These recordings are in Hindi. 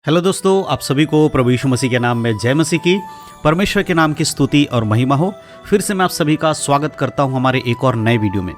हेलो दोस्तों, आप सभी को प्रभु यीशु मसीह के नाम में जय मसीह की। परमेश्वर के नाम की स्तुति और महिमा हो। फिर से मैं आप सभी का स्वागत करता हूं हमारे एक और नए वीडियो में।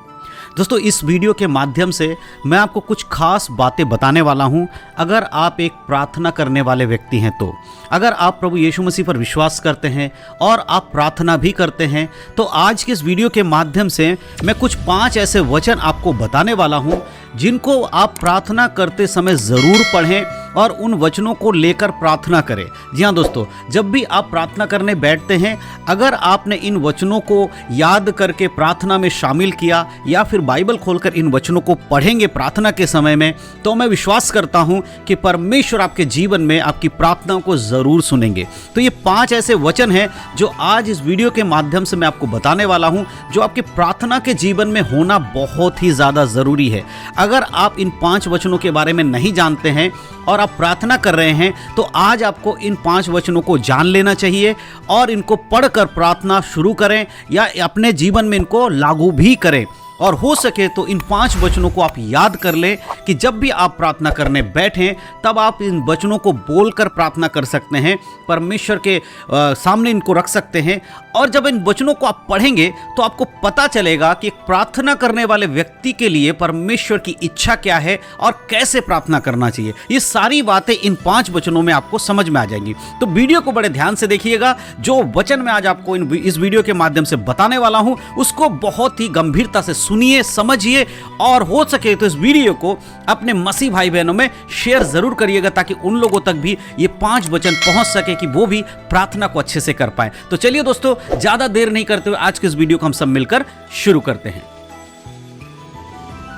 दोस्तों, इस वीडियो के माध्यम से मैं आपको कुछ खास बातें बताने वाला हूं। अगर आप एक प्रार्थना करने वाले व्यक्ति हैं तो अगर आप प्रभु यीशु मसीह पर विश्वास करते हैं और आप प्रार्थना भी करते हैं तो आज के इस वीडियो के माध्यम से मैं कुछ 5 ऐसे वचन आपको बताने वाला हूं जिनको आप प्रार्थना करते समय ज़रूर पढ़ें और उन वचनों को लेकर प्रार्थना करें। जी हाँ दोस्तों, जब भी आप प्रार्थना करने बैठते हैं, अगर आपने इन वचनों को याद करके प्रार्थना में शामिल किया या फिर बाइबल खोलकर इन वचनों को पढ़ेंगे प्रार्थना के समय में, तो मैं विश्वास करता हूँ कि परमेश्वर आपके जीवन में आपकी प्रार्थनाओं को ज़रूर सुनेंगे। तो ये 5 ऐसे वचन हैं जो आज इस वीडियो के माध्यम से मैं आपको बताने वाला हूँ, जो आपके प्रार्थना के जीवन में होना बहुत ही ज़्यादा ज़रूरी है। अगर आप इन 5 वचनों के बारे में नहीं जानते हैं और आप प्रार्थना कर रहे हैं तो आज आपको इन 5 वचनों को जान लेना चाहिए और इनको पढ़कर प्रार्थना शुरू करें या अपने जीवन में इनको लागू भी करें। और हो सके तो इन 5 वचनों को आप याद कर लें कि जब भी आप प्रार्थना करने बैठें तब आप इन वचनों को बोलकर प्रार्थना कर सकते हैं, परमेश्वर के सामने इनको रख सकते हैं। और जब इन वचनों को आप पढ़ेंगे तो आपको पता चलेगा कि एक प्रार्थना करने वाले व्यक्ति के लिए परमेश्वर की इच्छा क्या है और कैसे प्रार्थना करना चाहिए। ये सारी बातें इन 5 वचनों में आपको समझ में आ जाएंगी। तो वीडियो को बड़े ध्यान से देखिएगा। जो वचन मैं आज आपको इस वीडियो के माध्यम से बताने वाला हूं उसको बहुत ही गंभीरता से सुनिए, समझिए और हो सके तो इस वीडियो को अपने मसीह भाई बहनों में शेयर जरूर करिएगा ताकि उन लोगों तक भी ये 5 वचन पहुंच सके कि वो भी प्रार्थना को अच्छे से कर पाए। तो चलिए दोस्तों, ज्यादा देर नहीं करते हुए आज के इस वीडियो को हम सब मिलकर शुरू करते हैं।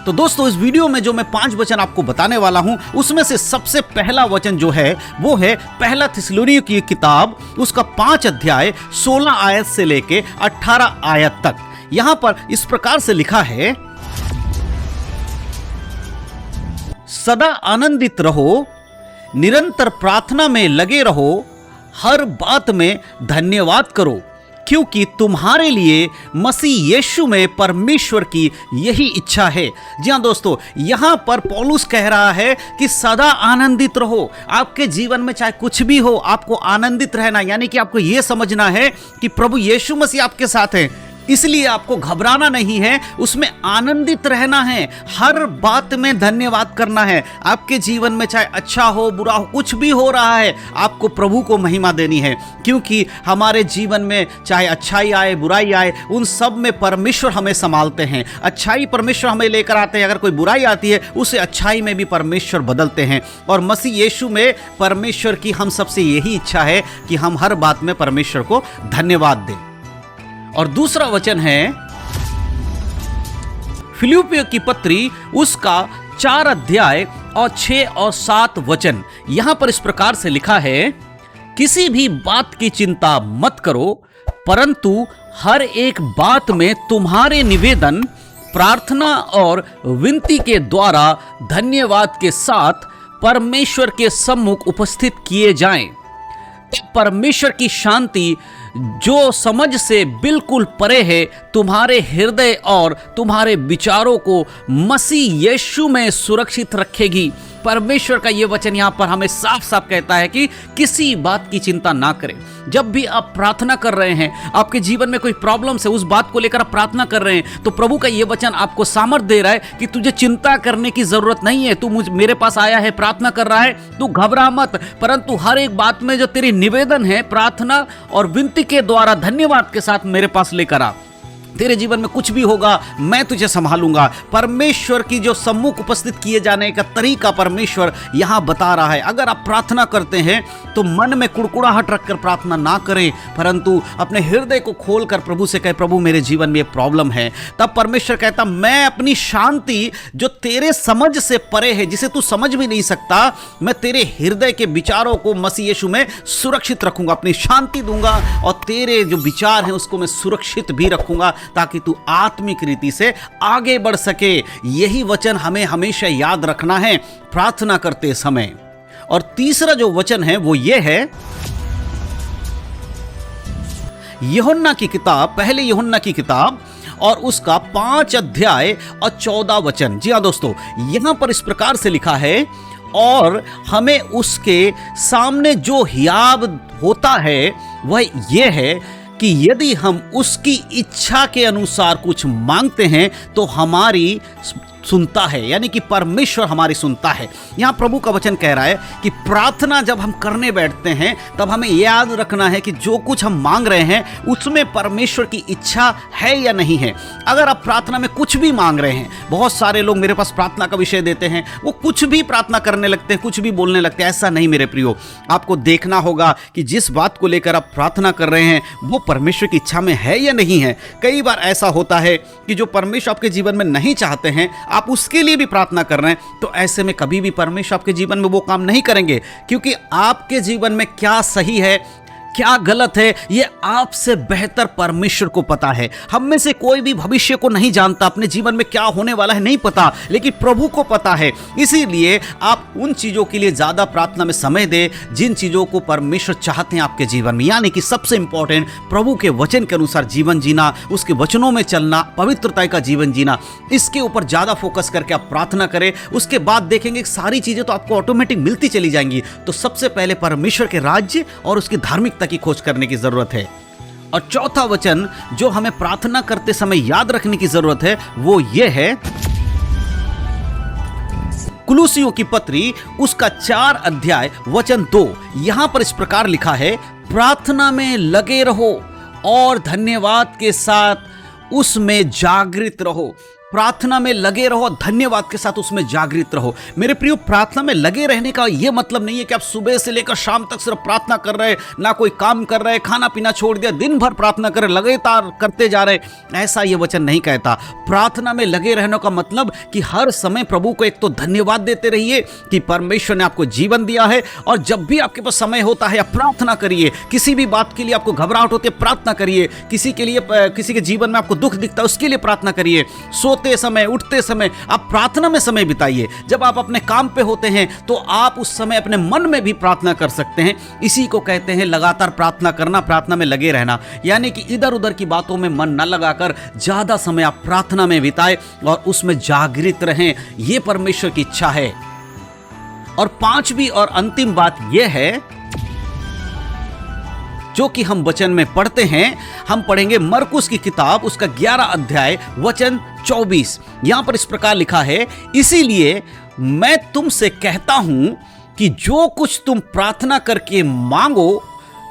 तो दोस्तों, इस वीडियो में जो मैं 5 वचन आपको बताने वाला हूं उसमें से सबसे पहला वचन जो है वो है पहला थिस्सलुनीकियों की किताब, उसका 5 अध्याय 16 आयत से लेके 18 आयत तक। यहां पर इस प्रकार से लिखा है, सदा आनंदित रहो, निरंतर प्रार्थना में लगे रहो, हर बात में धन्यवाद करो, क्योंकि तुम्हारे लिए मसीह यीशु में परमेश्वर की यही इच्छा है। जी हाँ दोस्तों, यहाँ पर पौलुस कह रहा है कि सदा आनंदित रहो। आपके जीवन में चाहे कुछ भी हो, आपको आनंदित रहना, यानी कि आपको यह समझना है कि प्रभु यीशु मसीह आपके साथ है, इसलिए आपको घबराना नहीं है, उसमें आनंदित रहना है, हर बात में धन्यवाद करना है। आपके जीवन में चाहे अच्छा हो बुरा हो, कुछ भी हो रहा है, आपको प्रभु को महिमा देनी है, क्योंकि हमारे जीवन में चाहे अच्छाई आए बुराई आए, उन सब में परमेश्वर हमें संभालते हैं। अच्छाई परमेश्वर हमें लेकर आते हैं, अगर कोई बुराई आती है उसे अच्छाई में भी परमेश्वर बदलते हैं। और मसीह यीशु में परमेश्वर की हम सबसे यही इच्छा है कि हम हर बात में परमेश्वर को धन्यवाद दें। और दूसरा वचन है फिलिप्पियों की पत्री, उसका 4 अध्याय और 6 और 7 वचन। यहां पर इस प्रकार से लिखा है, किसी भी बात की चिंता मत करो, परंतु हर एक बात में तुम्हारे निवेदन, प्रार्थना और विनती के द्वारा धन्यवाद के साथ परमेश्वर के सम्मुख उपस्थित किए जाएं। परमेश्वर की शांति जो समझ से बिल्कुल परे है, तुम्हारे हृदय और तुम्हारे विचारों को मसीह यीशु में सुरक्षित रखेगी। परमेश्वर का ये वचन यहाँ पर हमें साफ साफ कहता है कि किसी बात की चिंता ना करें। जब भी आप प्रार्थना कर रहे हैं, आपके जीवन में कोई प्रॉब्लम्स है, उस बात को लेकर आप प्रार्थना कर रहे हैं, तो प्रभु का ये वचन आपको सामर्थ दे रहा है कि तुझे चिंता करने की जरूरत नहीं है। तू मेरे पास आया है, प्रार्थना कर रहा है, तू घबरा मत, परंतु हर एक बात में जो तेरी निवेदन है, प्रार्थना और विनती के द्वारा धन्यवाद के साथ मेरे पास लेकर आ। तेरे जीवन में कुछ भी होगा, मैं तुझे संभालूंगा। परमेश्वर की जो सम्मुख उपस्थित किए जाने का तरीका परमेश्वर यहां बता रहा है। अगर आप प्रार्थना करते हैं तो मन में कुड़कुड़ाहट रखकर प्रार्थना ना करें, परंतु अपने हृदय को खोलकर प्रभु से कहे, प्रभु मेरे जीवन में प्रॉब्लम है। तब परमेश्वर कहता, मैं अपनी शांति जो तेरे समझ से परे है, जिसे तू समझ भी नहीं सकता, मैं तेरे हृदय के विचारों को मसीह यीशु में सुरक्षित रखूंगा, अपनी शांति दूंगा और तेरे जो विचार हैं उसको मैं सुरक्षित भी रखूंगा ताकि तू आत्मिक रीति से आगे बढ़ सके। यही वचन हमें हमेशा याद रखना है प्रार्थना करते समय। और तीसरा जो वचन है वो ये है, यूहन्ना की किताब, पहले यूहन्ना की किताब और उसका 5 अध्याय और 14 वचन। जी हाँ दोस्तों, यहां पर इस प्रकार से लिखा है, और हमें उसके सामने जो हियाब होता है वह यह है कि यदि हम उसकी इच्छा के अनुसार कुछ मांगते हैं तो हमारी सुनता है, यानी कि परमेश्वर हमारी सुनता है। यहाँ प्रभु का वचन कह रहा है कि प्रार्थना जब हम करने बैठते हैं तब हमें याद रखना है कि जो कुछ हम मांग रहे हैं उसमें परमेश्वर की इच्छा है या नहीं है। अगर आप प्रार्थना में कुछ भी मांग रहे हैं, बहुत सारे लोग मेरे पास प्रार्थना का विषय देते हैं, वो कुछ भी प्रार्थना करने लगते हैं, कुछ भी बोलने लगते हैं। ऐसा नहीं मेरे प्रियो, आपको देखना होगा कि जिस बात को लेकर आप प्रार्थना कर रहे हैं वो परमेश्वर की इच्छा में है या नहीं है। कई बार ऐसा होता है कि जो परमेश्वर आपके जीवन में नहीं चाहते हैं, आप उसके लिए भी प्रार्थना कर रहे हैं, तो ऐसे में कभी भी परमेश्वर आपके जीवन में वो काम नहीं करेंगे, क्योंकि आपके जीवन में क्या सही है क्या गलत है ये आपसे बेहतर परमेश्वर को पता है। हम में से कोई भी भविष्य को नहीं जानता, अपने जीवन में क्या होने वाला है नहीं पता, लेकिन प्रभु को पता है। इसीलिए आप उन चीजों के लिए ज्यादा प्रार्थना में समय दें जिन चीजों को परमेश्वर चाहते हैं आपके जीवन में, यानी कि सबसे इंपॉर्टेंट प्रभु के वचन के अनुसार जीवन जीना, उसके वचनों में चलना, पवित्रता का जीवन जीना, इसके ऊपर ज्यादा फोकस करके आप प्रार्थना करें। उसके बाद देखेंगे सारी चीजें तो आपको ऑटोमेटिक मिलती चली जाएंगी। तो सबसे पहले परमेश्वर के राज्य और उसकी धार्मिकता की खोज करने की जरूरत है। और चौथा वचन जो हमें प्रार्थना करते समय याद रखने की जरूरत है वो ये है, कुलुसियों की पत्री उसका 4 अध्याय वचन 2। यहां पर इस प्रकार लिखा है, प्रार्थना में लगे रहो और धन्यवाद के साथ उसमें जागृत रहो। प्रार्थना में लगे रहो, धन्यवाद के साथ उसमें जागृत रहो। मेरे प्रियो, प्रार्थना में लगे रहने का यह मतलब नहीं है कि आप सुबह से लेकर शाम तक सिर्फ प्रार्थना कर रहे, ना कोई काम कर रहे, खाना पीना छोड़ दिया, दिन भर प्रार्थना कर रहे, लगातार करते जा रहे। ऐसा ये वचन नहीं कहता। प्रार्थना में लगे रहने का मतलब कि हर समय प्रभु को एक तो धन्यवाद देते रहिए कि परमेश्वर ने आपको जीवन दिया है, और जब भी आपके पास समय होता है आप प्रार्थना करिए। किसी भी बात के लिए आपको घबराहट होती है, प्रार्थना करिए। किसी के लिए, किसी के जीवन में आपको दुख दिखता है, उसके लिए प्रार्थना करिए। सोते समय, उठते समय आप प्रार्थना में समय बिताइए। जब आप अपने काम पे होते हैं तो आप उस समय अपने मन में भी प्रार्थना कर सकते हैं। इसी को कहते हैं लगातार प्रार्थना करना, प्रार्थना में लगे रहना, यानी कि इधर उधर की बातों में मन न लगाकर ज्यादा समय आप प्रार्थना में बिताएं और उसमें जागृत रहें। यह परमेश्वर की इच्छा है। और पांचवी और अंतिम बात यह है जो कि हम वचन में पढ़ते हैं। हम पढ़ेंगे मरकुस की किताब उसका 11 अध्याय वचन 24। यहां पर इस प्रकार लिखा है, इसीलिए मैं तुमसे कहता हूं कि जो कुछ तुम प्रार्थना करके मांगो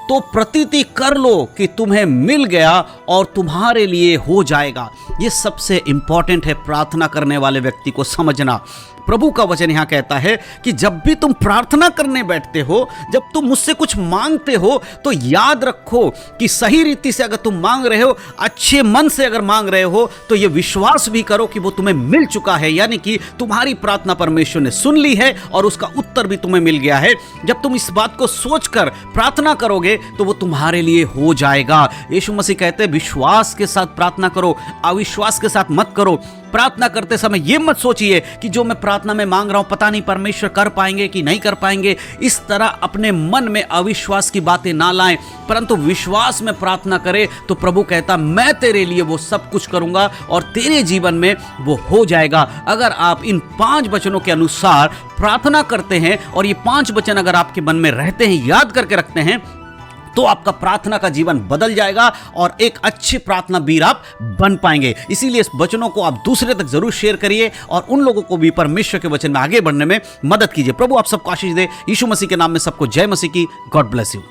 तो प्रतीति कर लो कि तुम्हें मिल गया और तुम्हारे लिए हो जाएगा। यह सबसे इंपॉर्टेंट है प्रार्थना करने वाले व्यक्ति को समझना। प्रभु का वचन यहां कहता है कि जब भी तुम प्रार्थना करने बैठते हो, जब तुम मुझसे कुछ मांगते हो, तो याद रखो कि सही रीति से अगर तुम मांग रहे हो, अच्छे मन से अगर मांग रहे हो, तो यह विश्वास भी करो कि वो तुम्हें मिल चुका है, यानी कि तुम्हारी प्रार्थना परमेश्वर ने सुन ली है और उसका उत्तर भी तुम्हें मिल गया है। जब तुम इस बात को सोचकर प्रार्थना करोगे तो वो तुम्हारे लिए हो जाएगा। यीशु मसीह कहते हैं विश्वास के साथ प्रार्थना करो, अविश्वास के साथ मत करो। प्रार्थना करते समय यह मत सोचिए कि जो मैं प्रार्थना में मांग रहा हूं पता नहीं परमेश्वर कर पाएंगे कि नहीं कर पाएंगे। इस तरह अपने मन में अविश्वास की बातें ना लाएं, परंतु विश्वास में प्रार्थना करें तो प्रभु कहता मैं तेरे लिए वो सब कुछ करूंगा और तेरे जीवन में वो हो जाएगा। अगर आप इन 5 वचनों के अनुसार प्रार्थना करते हैं और ये 5 वचन अगर आपके मन में रहते हैं, याद करके रखते हैं, तो आपका प्रार्थना का जीवन बदल जाएगा और एक अच्छे प्रार्थना वीर आप बन पाएंगे। इसीलिए इस वचनों को आप दूसरे तक जरूर शेयर करिए और उन लोगों को भी परमेश्वर के वचन में आगे बढ़ने में मदद कीजिए। प्रभु आप सबको आशीष दे। यीशु मसीह के नाम में सबको जय मसीह की। God bless you.